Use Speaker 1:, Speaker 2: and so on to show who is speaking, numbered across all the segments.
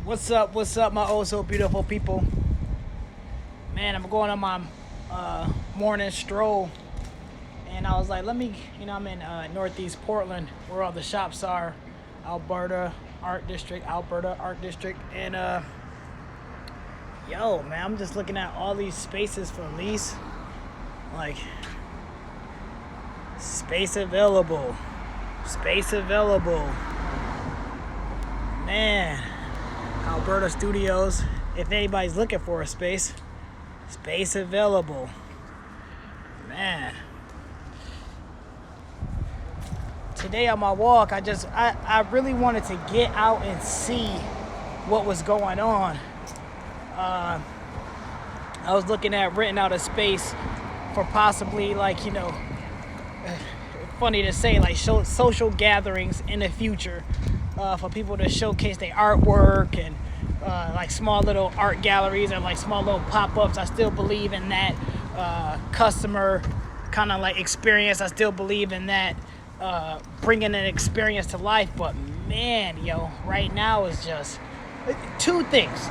Speaker 1: What's up, my oh so beautiful people? Man, I'm going on my morning stroll, and I was like, let me, I'm in Northeast Portland, where all the shops are, Alberta Art District, and yo, man, I'm just looking at all these spaces for lease, like space available, man. Alberta Studios, if anybody's looking for a space available, man. Today on my walk, I really wanted to get out and see what was going on. I was looking at renting out a space for possibly, funny to say, like social gatherings in the future, for people to showcase their artwork and like small little art galleries or like small little pop-ups. I still believe in that customer kind of like experience. I still believe in that bringing an experience to life. But man, right now is just two things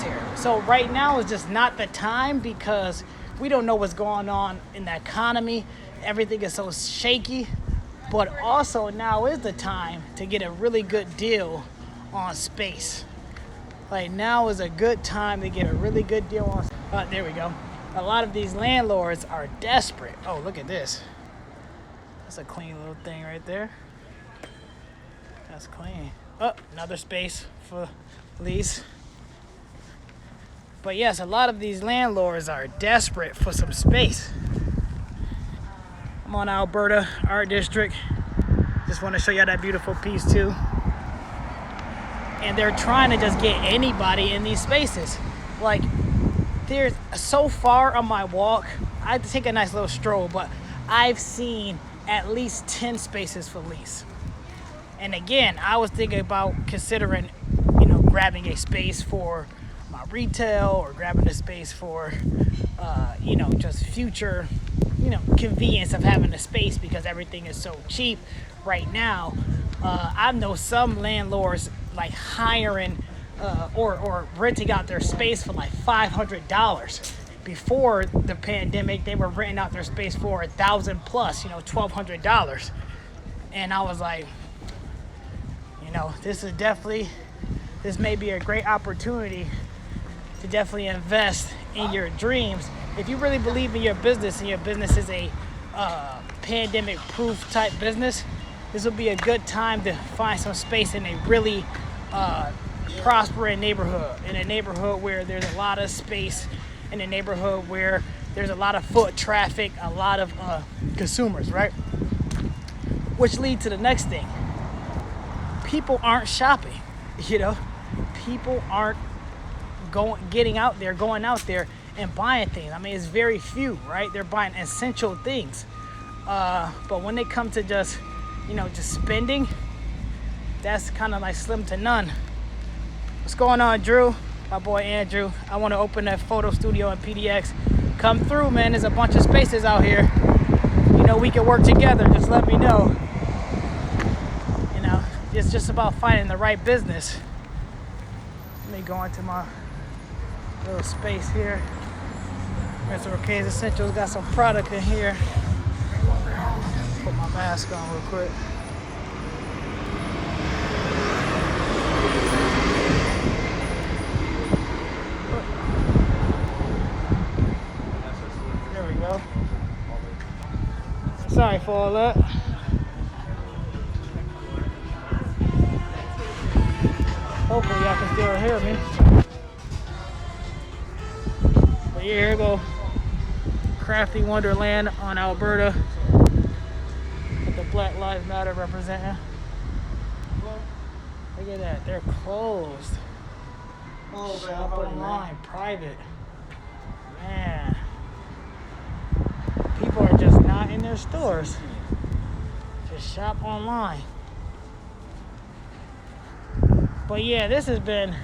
Speaker 1: here. So right now is just not the time, because we don't know what's going on in the economy. Everything is so shaky. But also now is the time to get a really good deal on space. Like, now is a good time to get a really good deal on. There we go. A lot of these landlords are desperate. Oh, look at this. That's a clean little thing right there. That's clean. Oh, another space for lease. But yes, a lot of these landlords are desperate for some space. I'm on Alberta Art District. Just want to show you that beautiful piece too. And they're trying to just get anybody in these spaces. Like, there's so far on my walk, I had to take a nice little stroll, but I've seen at least 10 spaces for lease. And again, I was thinking about considering, grabbing a space for my retail, or grabbing a space for, just future, convenience of having a space, because everything is so cheap right now. I know some landlords like hiring or renting out their space for like $500. Before the pandemic, they were renting out their space for $1,000 plus, $1,200. And I was like, this may be a great opportunity to definitely invest in your dreams. If you really believe in your business, and your business is a pandemic-proof type business, this will be a good time to find some space in a really prospering neighborhood, in a neighborhood where there's a lot of space, in a neighborhood where there's a lot of foot traffic, a lot of consumers, right? Which leads to the next thing. People aren't shopping, People aren't going out there and buying things. I mean, it's very few, right? They're buying essential things. But when they come to just spending, that's kind of like slim to none. What's going on, Drew? My boy Andrew. I want to open a photo studio in PDX. Come through, man. There's a bunch of spaces out here. We can work together. Just let me know. It's just about finding the right business. Let me go into my little space here. Mr. O'Kay's Essentials got some product in here. Put my mask on real quick. There we go. Sorry for all that. Hopefully y'all can still hear me. But yeah, here we go. Crafty Wonderland on Alberta, with the Black Lives Matter representing. Look at that, they're closed. Shop online, private. Man, people are just not in their stores. Just shop online. But yeah, this has been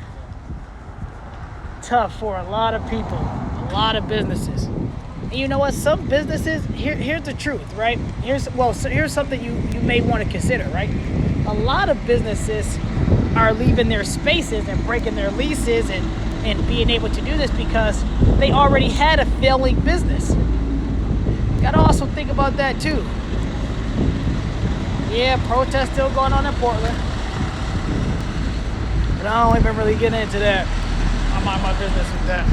Speaker 1: tough for a lot of people, a lot of businesses. And you know what? Some businesses, here's the truth, right? Here's something you may want to consider, right? A lot of businesses are leaving their spaces and breaking their leases and being able to do this because they already had a failing business. Gotta also think about that too. Yeah, protests still going on in Portland, but I don't even really get into that. I mind my business with that.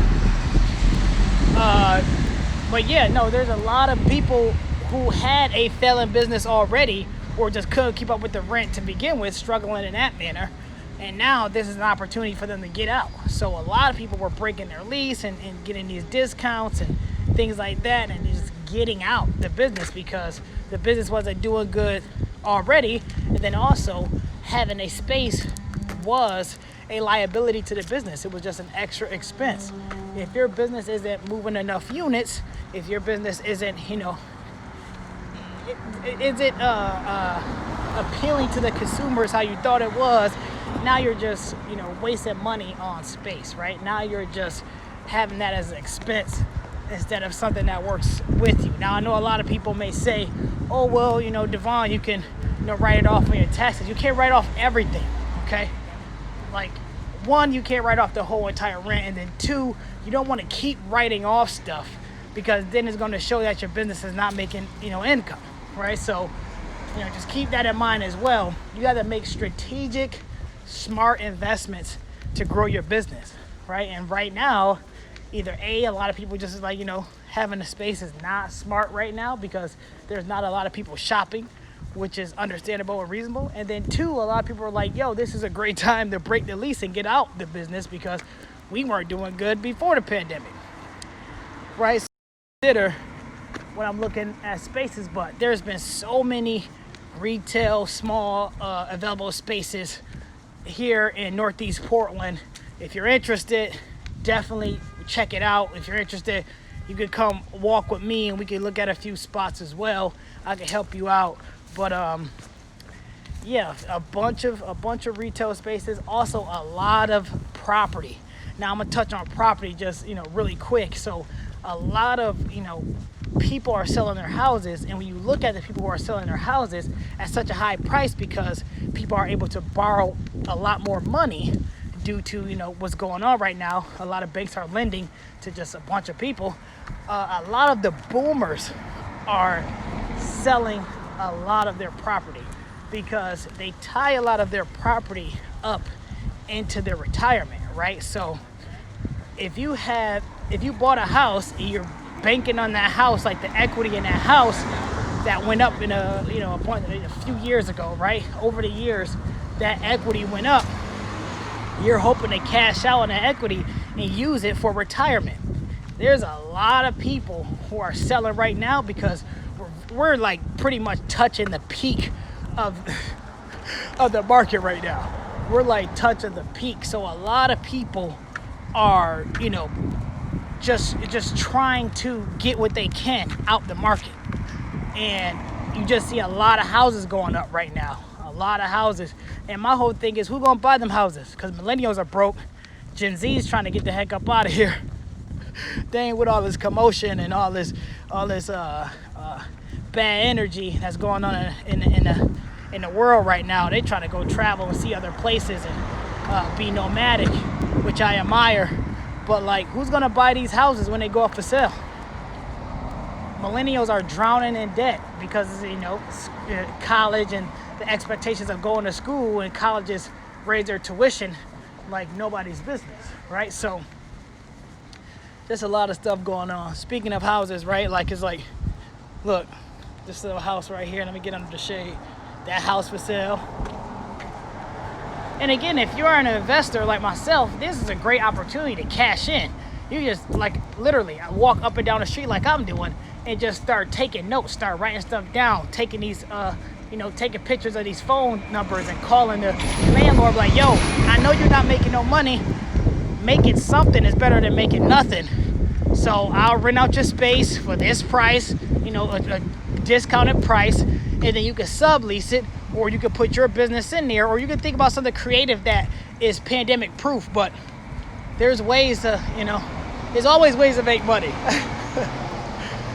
Speaker 1: But yeah, no, there's a lot of people who had a failing business already or just couldn't keep up with the rent to begin with, struggling in that manner. And now this is an opportunity for them to get out. So a lot of people were breaking their lease and getting these discounts and things like that and just getting out the business because the business wasn't doing good already. And then also having a space was a liability to the business. It was just an extra expense. If your business isn't moving enough units, if your business isn't, appealing to the consumers how you thought it was, now you're just, wasting money on space, right? Now you're just having that as an expense instead of something that works with you. Now, I know a lot of people may say, oh, well, Devon, you can, write it off on your taxes. You can't write off everything, okay? Like, one, you can't write off the whole entire rent, and then two, you don't want to keep writing off stuff because then it's going to show that your business is not making, income, right? So, just keep that in mind as well. You got to make strategic, smart investments to grow your business, right? And right now, either A, a lot of people just like, having a space is not smart right now because there's not a lot of people shopping, which is understandable and reasonable. And then two, a lot of people are like, yo, this is a great time to break the lease and get out the business because we weren't doing good before the pandemic, right? So consider when I'm looking at spaces, but there's been so many retail, small, available spaces here in Northeast Portland. If you're interested, definitely check it out. If you're interested, you could come walk with me and we can look at a few spots as well. I can help you out. But yeah, a bunch of retail spaces, also a lot of property. Now I'm gonna touch on property just really quick. So a lot of people are selling their houses, and when you look at the people who are selling their houses at such a high price because people are able to borrow a lot more money due to what's going on right now. A lot of banks are lending to just a bunch of people. A lot of the boomers are selling a lot of their property because they tie a lot of their property up into their retirement, right? So if you bought a house and you're banking on that house, like the equity in that house that went up in a few years ago, right? Over the years, that equity went up. You're hoping to cash out on that equity and use it for retirement. There's a lot of people who are selling right now because we're like pretty much touching the peak of the market right now. We're like touching the peak. So a lot of people are, just trying to get what they can out the market. And you just see a lot of houses going up right now. A lot of houses. And my whole thing is, who's gonna buy them houses? Because millennials are broke. Gen Z is trying to get the heck up out of here. They ain't with all this commotion and all this bad energy that's going on in the world right now. They trying to go travel and see other places and be nomadic, which I admire. But like, who's gonna buy these houses when they go up for sale? Millennials are drowning in debt because college and the expectations of going to school, and colleges raise their tuition like nobody's business, right? So there's a lot of stuff going on. Speaking of houses, right? Like, it's like, look, this little house right here. Let me get under the shade. That house for sale. And again, if you're an investor like myself, this is a great opportunity to cash in. You just literally walk up and down the street like I'm doing and just start taking notes, start writing stuff down, taking these, taking pictures of these phone numbers and calling the landlord like, yo, I know you're not making no money. Making something is better than making nothing. So I'll rent out your space for this price, a discounted price, and then you can sublease it, or you can put your business in there, or you can think about something creative that is pandemic proof. But there's ways to, there's always ways to make money.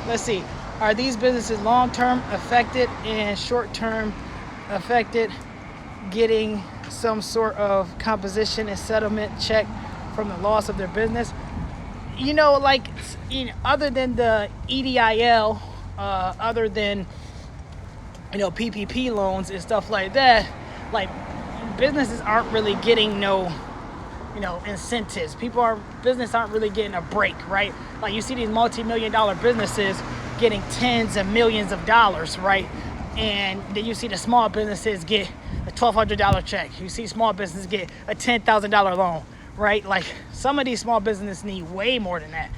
Speaker 1: Let's see. Are these businesses long-term affected and short-term affected getting some sort of composition and settlement check from the loss of their business. Like, other than the EDIL, other than, PPP loans and stuff like that, like, businesses aren't really getting no, incentives. Business aren't really getting a break, right? Like, you see these multi-million-dollar businesses getting tens of millions of dollars, right? And then you see the small businesses get a $1,200 check. You see small businesses get a $10,000 loan, right? Like, some of these small businesses need way more than that.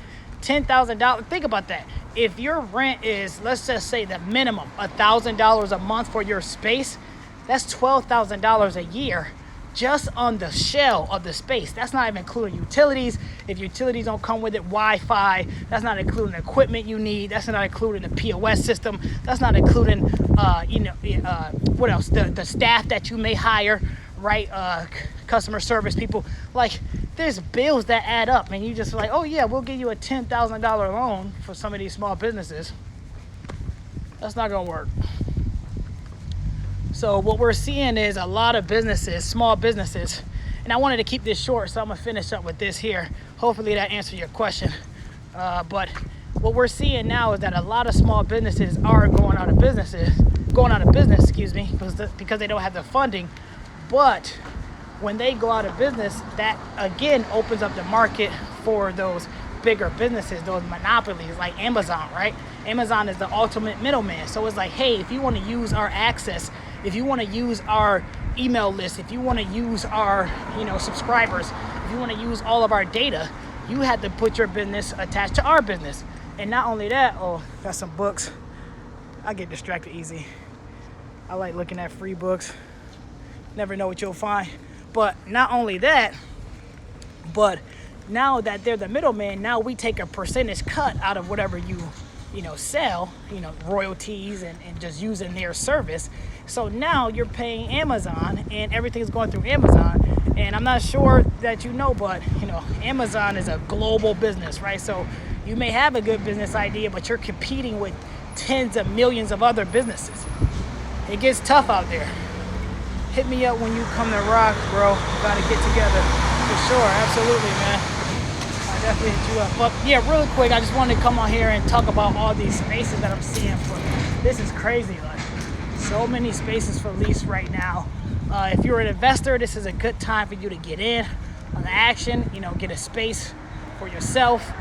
Speaker 1: $10,000. Think about that. If your rent is, let's just say the minimum, $1,000 a month for your space, that's $12,000 a year just on the shell of the space. That's not even including utilities. If utilities don't come with it, Wi-Fi, that's not including the equipment you need. That's not including the POS system. That's not including, what else? The staff that you may hire, right? Customer service people. Like, there's bills that add up, and you just like, oh yeah, we'll give you a $10,000 loan for some of these small businesses. That's not gonna work. So what we're seeing is a lot of businesses, small businesses, and I wanted to keep this short, so I'm gonna finish up with this here. Hopefully that answered your question. But what we're seeing now is that a lot of small businesses are going out of business, because they don't have the funding. But when they go out of business, that again opens up the market for those bigger businesses, those monopolies like Amazon, right? Amazon is the ultimate middleman. So it's like, hey, if you want to use our access, if you want to use our email list, if you want to use our, subscribers, if you want to use all of our data, you had to put your business attached to our business. And not only that, got some books. I get distracted easy. I like looking at free books. Never know what you'll find. But not only that, but now that they're the middleman, now we take a percentage cut out of whatever you sell, royalties and just using their service. So now you're paying Amazon and everything's going through Amazon. And I'm not sure that but Amazon is a global business, right? So you may have a good business idea, but you're competing with tens of millions of other businesses. It gets tough out there. Hit me up when you come to Rock, bro. We gotta get together. For sure, absolutely, man. I definitely hit you up. But yeah, really quick, I just wanted to come on here and talk about all these spaces that I'm seeing this is crazy. Like, so many spaces for lease right now. If you're an investor, this is a good time for you to get in on the action, get a space for yourself.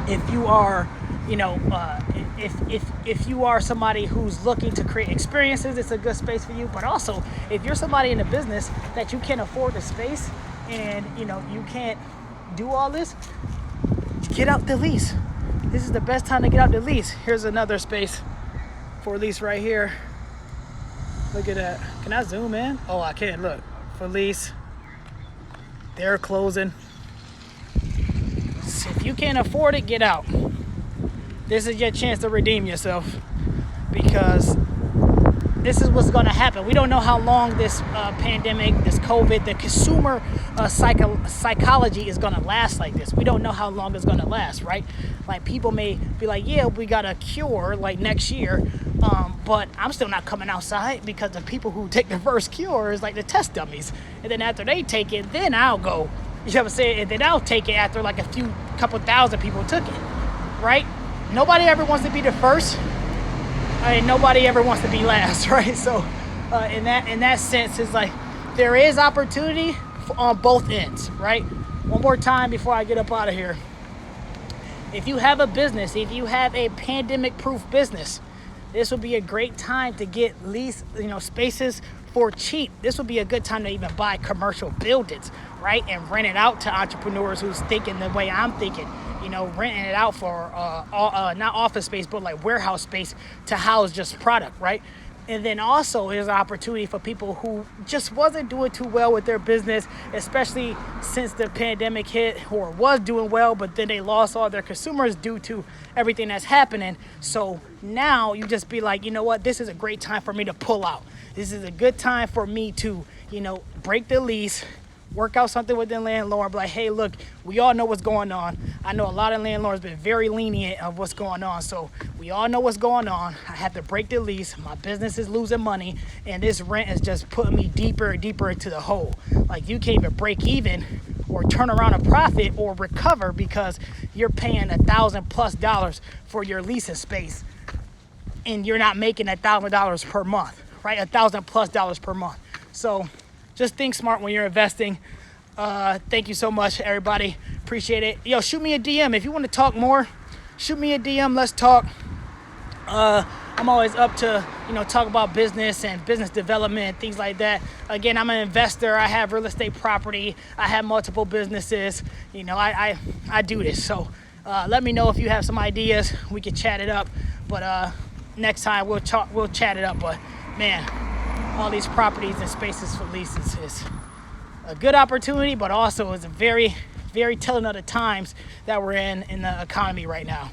Speaker 1: If you are, if you are somebody who's looking to create experiences, it's a good space for you. But also, if you're somebody in a business that you can't afford the space and, you can't do all this, get out the lease. This is the best time to get out the lease. Here's another space for lease right here. Look at that. Can I zoom in? Oh, I can. Look, for lease. They're closing. So if you can't afford it, get out. This is your chance to redeem yourself, because this is what's going to happen. We don't know how long this pandemic, this COVID, the consumer psychology is going to last like this. We don't know how long it's going to last, right? Like, people may be like, yeah, we got a cure like next year, but I'm still not coming outside, because the people who take the first cure is like the test dummies. And then after they take it, then I'll go. You know what I'm saying? And then I'll take it after like couple thousand people took it, right? Nobody ever wants to be the first. And nobody ever wants to be last, right? So in that sense, it's like there is opportunity on both ends, right? One more time before I get up out of here. If you have a business, if you have a pandemic-proof business, this would be a great time to get lease, spaces for cheap. This would be a good time to even buy commercial buildings, right? And rent it out to entrepreneurs who's thinking the way I'm thinking. Renting it out for not office space, but like warehouse space to house just product, right? And then also there's an opportunity for people who just wasn't doing too well with their business, especially since the pandemic hit, or was doing well, but then they lost all their consumers due to everything that's happening. So now you just be like, you know what? This is a great time for me to pull out. This is a good time for me to, break the lease, work out something with the landlord. Be like, hey, look, we all know what's going on. I know a lot of landlords been very lenient of what's going on. So we all know what's going on. I have to break the lease. My business is losing money, and this rent is just putting me deeper and deeper into the hole. Like, you can't even break even or turn around a profit or recover because you're paying $1,000+ for your leasing space, and you're not making $1,000 per month, right? $1,000+ per month. So just think smart when you're investing. Thank you so much, everybody. Appreciate it. Yo, shoot me a DM if you want to talk more. Shoot me a DM. Let's talk. I'm always up to, talk about business and business development, things like that. Again, I'm an investor. I have real estate property. I have multiple businesses. I do this. So let me know if you have some ideas. We can chat it up. But next time we'll chat it up. But man, all these properties and spaces for leases is a good opportunity, but also is a very, very telling of the times that we're in the economy right now.